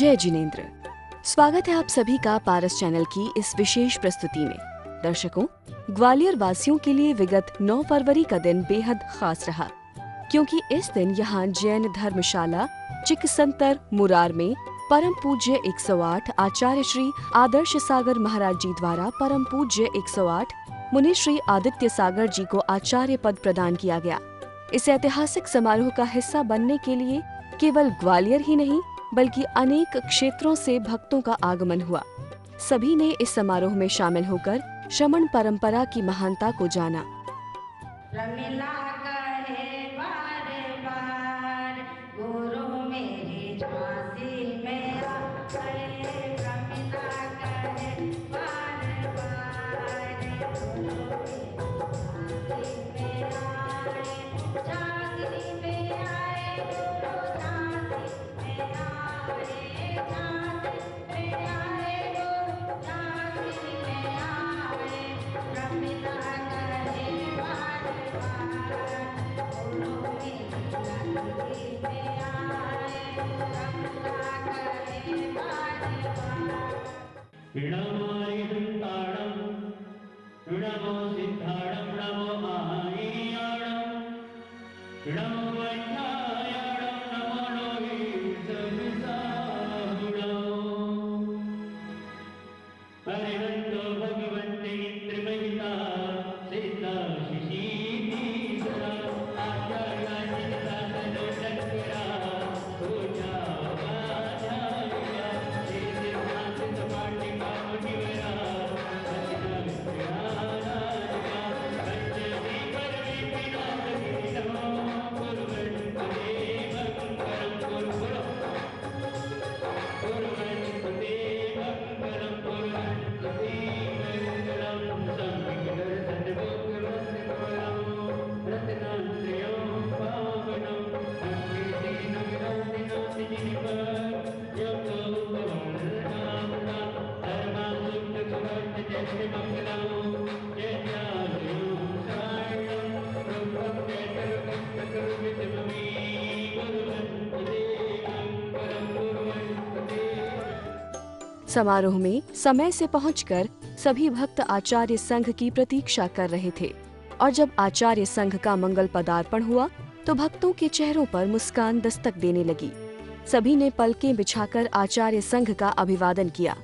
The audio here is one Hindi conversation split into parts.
जय जिनेंद्र। स्वागत है आप सभी का पारस चैनल की इस विशेष प्रस्तुति में। दर्शकों, ग्वालियर वासियों के लिए विगत 9 फरवरी का दिन बेहद खास रहा, क्योंकि इस दिन यहाँ जैन धर्मशाला चिकसंतर मुरार में परम पूज्य 108 आचार्य श्री आदर्श सागर महाराज जी द्वारा परम पूज्य 108 मुनि श्री आदित्य सागर जी को आचार्य पद प्रदान किया गया। इस ऐतिहासिक समारोह का हिस्सा बनने के लिए केवल ग्वालियर ही नहीं बल्कि अनेक क्षेत्रों से भक्तों का आगमन हुआ। सभी ने इस समारोह में शामिल होकर श्रमण परंपरा की महानता को जाना। समारोह में समय से पहुंचकर सभी भक्त आचार्य संघ की प्रतीक्षा कर रहे थे और जब आचार्य संघ का मंगल पदार्पण हुआ तो भक्तों के चेहरों पर मुस्कान दस्तक देने लगी। सभी ने पलकें बिछाकर आचार्य संघ का अभिवादन किया।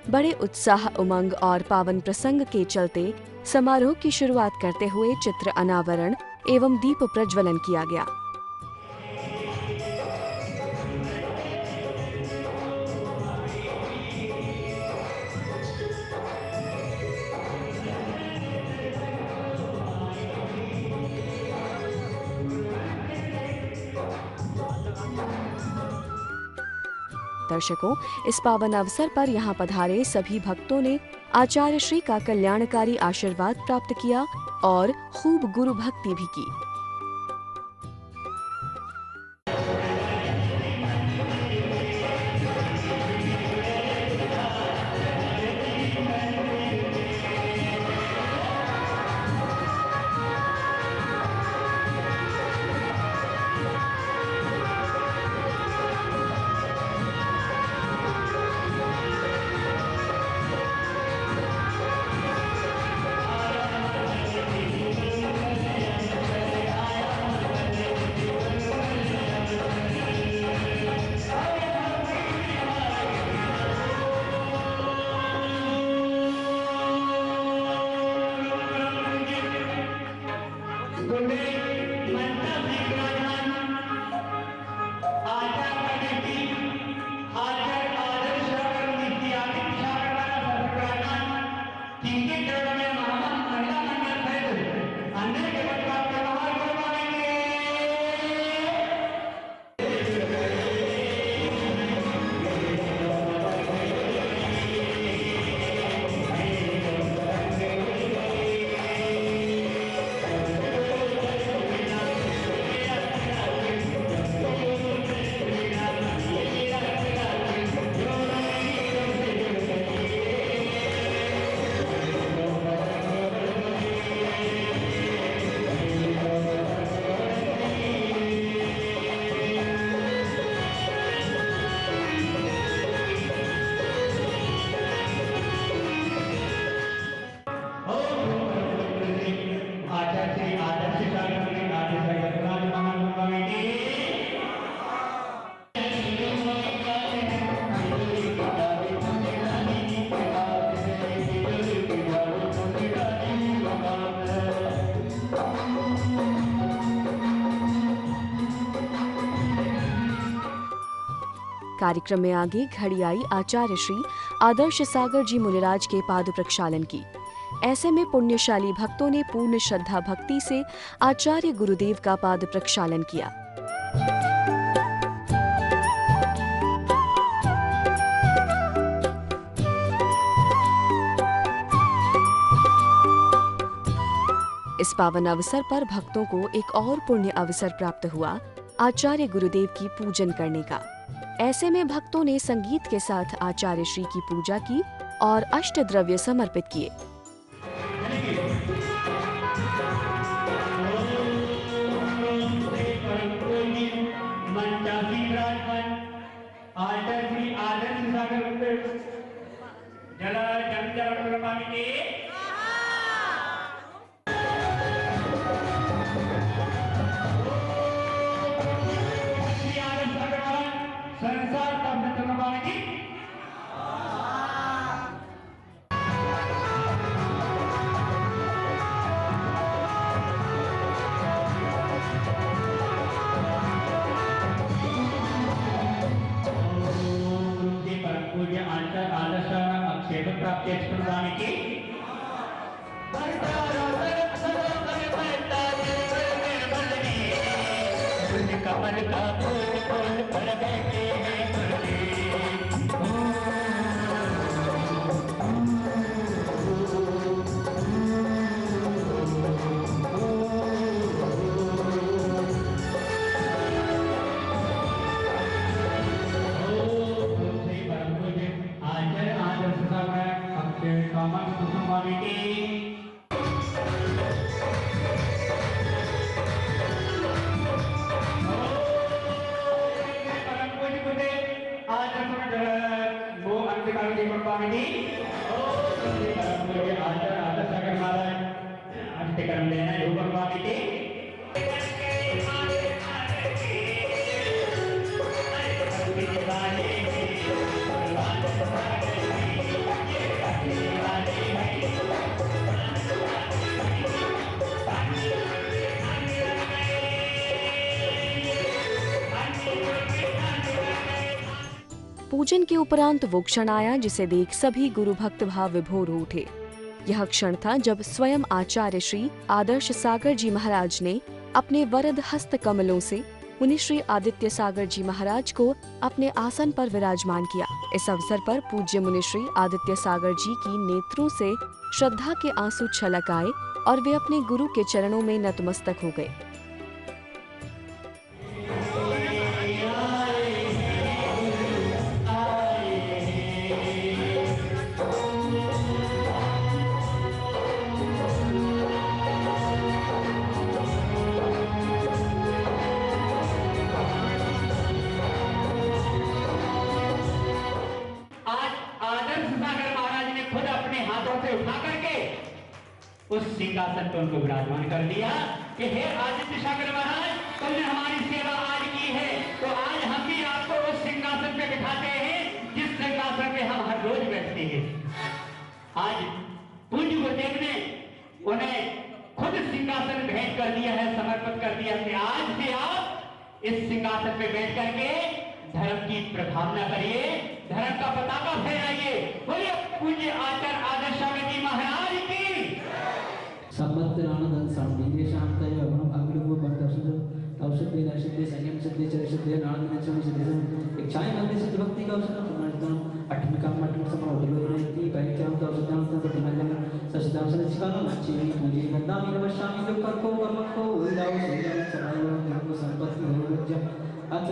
बड़े उत्साह, उमंग और पावन प्रसंग के चलते समारोह की शुरुआत करते हुए चित्र अनावरण एवं दीप प्रज्वलन किया गया। दर्शकों, इस पावन अवसर पर यहाँ पधारे सभी भक्तों ने आचार्य श्री का कल्याणकारी आशीर्वाद प्राप्त किया और खूब गुरु भक्ति भी की। कार्यक्रम में आगे घड़ियाई आचार्य श्री आदर्श सागर जी मुनिराज के पाद प्रक्षालन की। ऐसे में पुण्यशाली भक्तों ने पूर्ण श्रद्धा भक्ति से आचार्य गुरुदेव का पाद प्रक्षालन किया। इस पावन अवसर पर भक्तों को एक और पुण्य अवसर प्राप्त हुआ आचार्य गुरुदेव की पूजन करने का। ऐसे में भक्तों ने संगीत के साथ आचार्य श्री की पूजा की और अष्टद्रव्य समर्पित किए। पूजन के उपरांत वो क्षण आया जिसे देख सभी गुरु भक्त भाव विभोर हो उठे। यह क्षण था जब स्वयं आचार्य श्री आदर्श सागर जी महाराज ने अपने वरद हस्त कमलों से मुनि श्री आदित्य सागर जी महाराज को अपने आसन पर विराजमान किया। इस अवसर पर पूज्य मुनि श्री आदित्य सागर जी की नेत्रों से श्रद्धा के आंसू छलक आए और वे अपने गुरु के चरणों में नतमस्तक हो गए। उस सिंहासन पर उनको विराजमान कर दिया कि हे आदित्य सागर महाराज, तुमने हमारी सेवा आज की है, तो आज हम भी आपको उस सिंहासन पे बिठाते हैं जिस सिंहासन पे हम हर रोज बैठते हैं। आज पूज्य गुरुदेव ने उन्हें खुद सिंहासन भेंट कर दिया है, समर्पित कर दिया कि आज से आप इस सिंहासन पे बैठ करके धर्म की प्रभावना करिए, धर्म का पताका फहराइए। बोलिए पूज्य आचार्य आदर्श सागर जी महाराज की संबत्तरानंद सांडिये शांतय अवनम अग्रभू बंदसुद औषधे नशते संयम सिद्धि चरिषते नानंद निचम सिद्धि इच्छाएं मंदिर सिद्ध भक्ति का अवसर समर्थन अठमिका मठम समरोधलो रहती पहचान का अवसर तब प्रतिमंडल सचदाम सचिकानो नच्ची पूजी गंदामी नमस्कामी जो कर को कर्म को उदाव सेवन समायो निर्गो संपत्ति हो वज्ज अच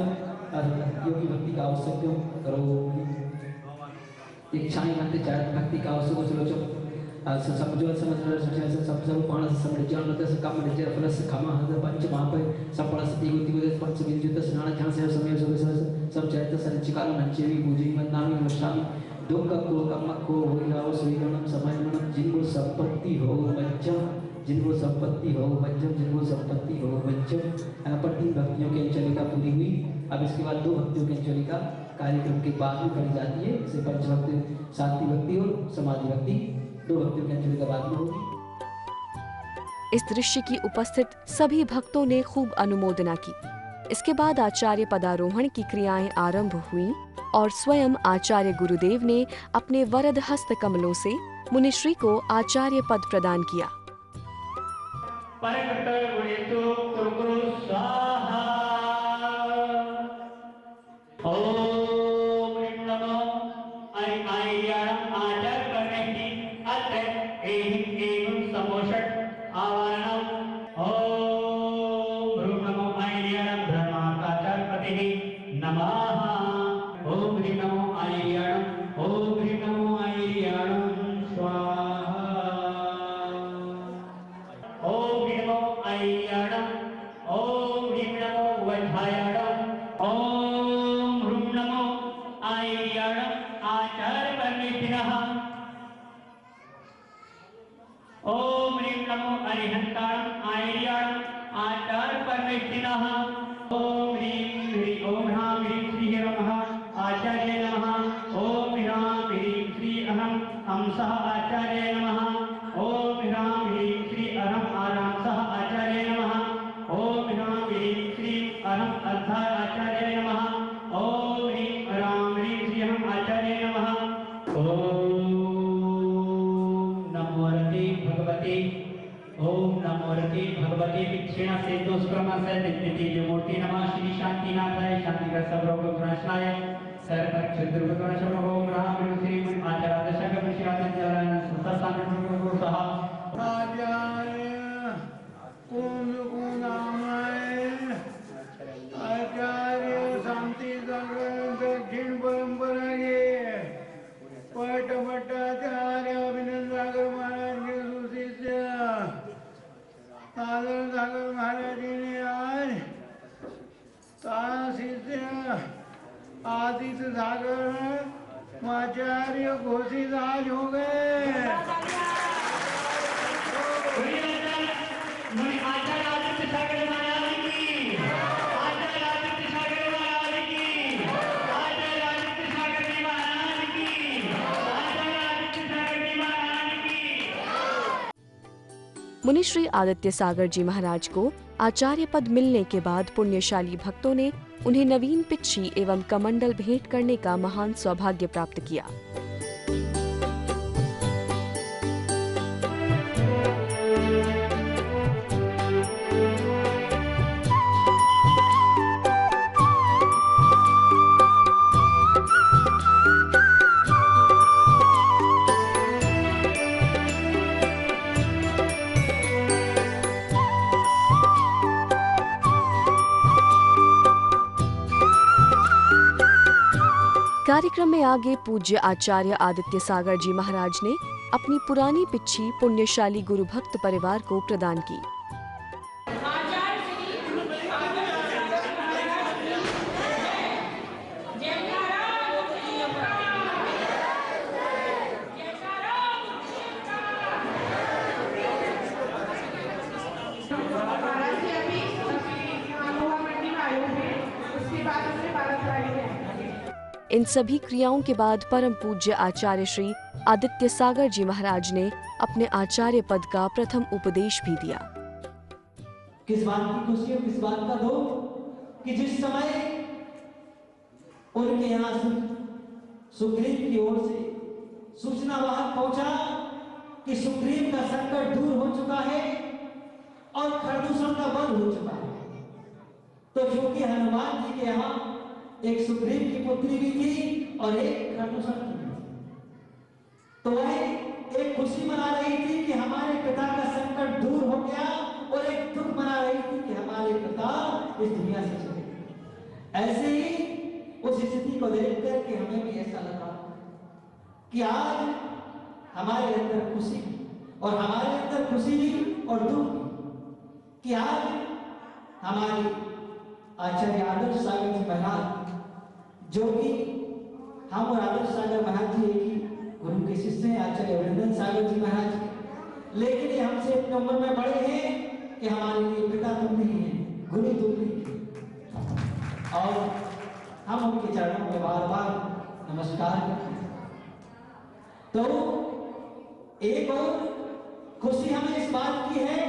योगी भक्ति का अवसर क्यों करो इच्छाएं मंदिर चारित भक्ति का अवसर को चलो समझो समझ सब पाण समझ जान से काम निजे फलस खमा हद पंच महापय सपण सती गुति गुदे पंच विद्युत स्नान ध्यान से समय सब चैत संचिकाल नंचेवी पूजी मंदामी नमस्कामी दुख को कम को होइलाओ सुईगणम समयमणम जिनको संपत्ति हो वज्जम जिनको संपत्ति हो वज्जम जिनको संपत्ति हो वज्जम। यहाँ पर 3 भक्तियों की अंचलिका पूरी हुई। अब इसके बाद 2 भक्तियों की अंचलिका कार्यक्रम के बाद में पढ़ी जाती है। इसे पंचभक्ति, शांति भक्ति और समाधि भक्ति 2 भक्तियों की अंचलिका बाद में होगी। इस दृश्य की उपस्थित सभी भक्तों ने खूब अनुमोदना की। इसके बाद आचार्य पदारोहण की क्रियाएं आरंभ हुई और स्वयं आचार्य गुरुदेव ने अपने वरद हस्त कमलों से मुनिश्री को आचार्य पद प्रदान किया। ओम ह्रीं नमो अरिहंताणं आयर्याणं आचार्य परमेष्ठिनः। ओम ह्रीं ह्रीं ओम ह्रां ह्रीं श्री नमः आचार्य नमः। ओम ह्रां ह्रीं श्री अहं अंसः आचार्य नमः। ओम ह्रां ह्रीं श्री अहं आरांसः आचार्य नमः। ओम ह्रां ह्रीं श्री अहं अर्धा आचार्य नमः। ओम ह्रीं ह्रां ह्रीं श्री अहं आचार्य नमः। ओम ओम नमो रते भगवते विक्षेण से दोषक्रम से नित्य मूर्ति नमः श्री शांतिनाथाय शांति का सब रोग विनाशनाय सर्व क्षुद्र विनाशम ओम राम श्री आचार्य दशक विषयादि जलन संस्थान को सह आचार्य ओम गुणामय आचार्य शांति दक्षिण परंपरा के पट भट्टाचार्य अभिनंदन सागर महाराज के सुशिष्य सागर सागर महाराज जी ने आज शिष्य आदित्य सागर आचार्य घोषित आज हो गए। मुनिश्री आदित्य सागर जी महाराज को आचार्य पद मिलने के बाद पुण्यशाली भक्तों ने उन्हें नवीन पिच्छी एवं कमंडल भेंट करने का महान सौभाग्य प्राप्त किया। कार्यक्रम में आगे पूज्य आचार्य आदित्य सागर जी महाराज ने अपनी पुरानी पिच्छी पुण्यशाली गुरु भक्त परिवार को प्रदान की। इन सभी क्रियाओं के बाद परम पूज्य आचार्य श्री आदित्य सागर जी महाराज ने अपने आचार्य पद का प्रथम उपदेश भी दिया। किस बात की खुशी और किस बात का दुख कि जिस समय उनके यहाँ सुग्रीव की ओर से सूचना वहां पहुंचा कि सुग्रीव का संकट दूर हो चुका है और खरदूषण का वध हो चुका है, तो क्योंकि हनुमान जी के यहाँ एक सुग्रीव की पुत्री भी थी और एक खरदूषण की भी थी, तो वह एक खुशी मना रही थी कि हमारे पिता का संकट दूर हो गया और एक दुख मना रही थी कि हमारे पिता इस दुनिया से चले गए। ऐसे ही उस स्थिति को देख करके हमें भी ऐसा लगा कि आज हमारे अंदर खुशी और हमारे अंदर खुशी और दुख कि आज हमारे आचार्य आदर्श सागर जी महाराज, जो कि हम और आदर्श सागर महाराज जी एक ही गुरु के शिष्य हैं, आचार्य अभिनंदन सागर जी महाराज, लेकिन ये हमसे एक नंबर में बड़े हैं कि हमारे लिए पिता तुम नहीं है, गुरु तुम नहीं है, और हम उनके चरणों में बार बार नमस्कार करते हैं। तो एक और खुशी हमें इस बात की है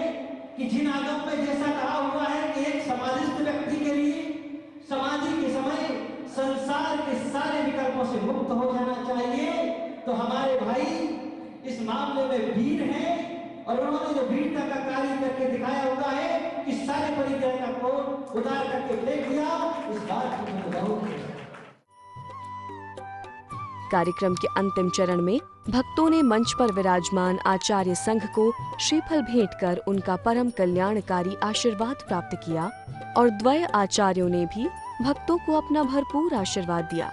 कि जिन आगम में जैसा कहा हुआ है कि एक समाजिस्ट व्यक्ति के लिए समाधि के समय संसार के सारे विकल्पों से मुक्त हो जाना चाहिए। तो हमारे भाई इस मामले में वीर हैं और उन्होंने जो वीरता का कार्य करके दिखाया हुआ है कि सारे परिग्रह का कोड उतार करके फेंक दिया, इस बात की मुझे बहुत खुशी है। कार्यक्रम के अंतिम चरण में भक्तों ने मंच पर विराजमान आचार्य संघ को श्रीफल भेंट कर उनका परम कल्याणकारी आशीर्वाद प्राप्त किया और द्वय आचार्यों ने भी भक्तों को अपना भरपूर आशीर्वाद दिया।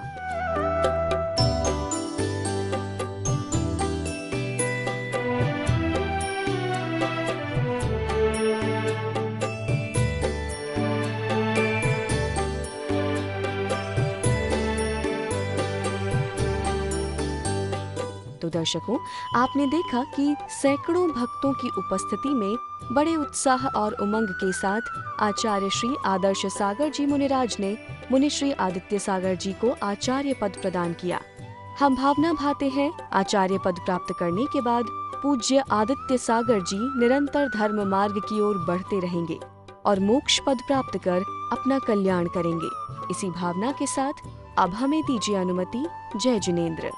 तो दर्शकों, आपने देखा कि सैकड़ों भक्तों की उपस्थिति में बड़े उत्साह और उमंग के साथ आचार्य श्री आदर्श सागर जी मुनिराज ने मुनि श्री आदित्य सागर जी को आचार्य पद प्रदान किया। हम भावना भाते हैं आचार्य पद प्राप्त करने के बाद पूज्य आदित्य सागर जी निरंतर धर्म मार्ग की ओर बढ़ते रहेंगे और मोक्ष पद प्राप्त कर अपना कल्याण करेंगे। इसी भावना के साथ अब हमें दीजिए अनुमति। जय जिनेंद्र।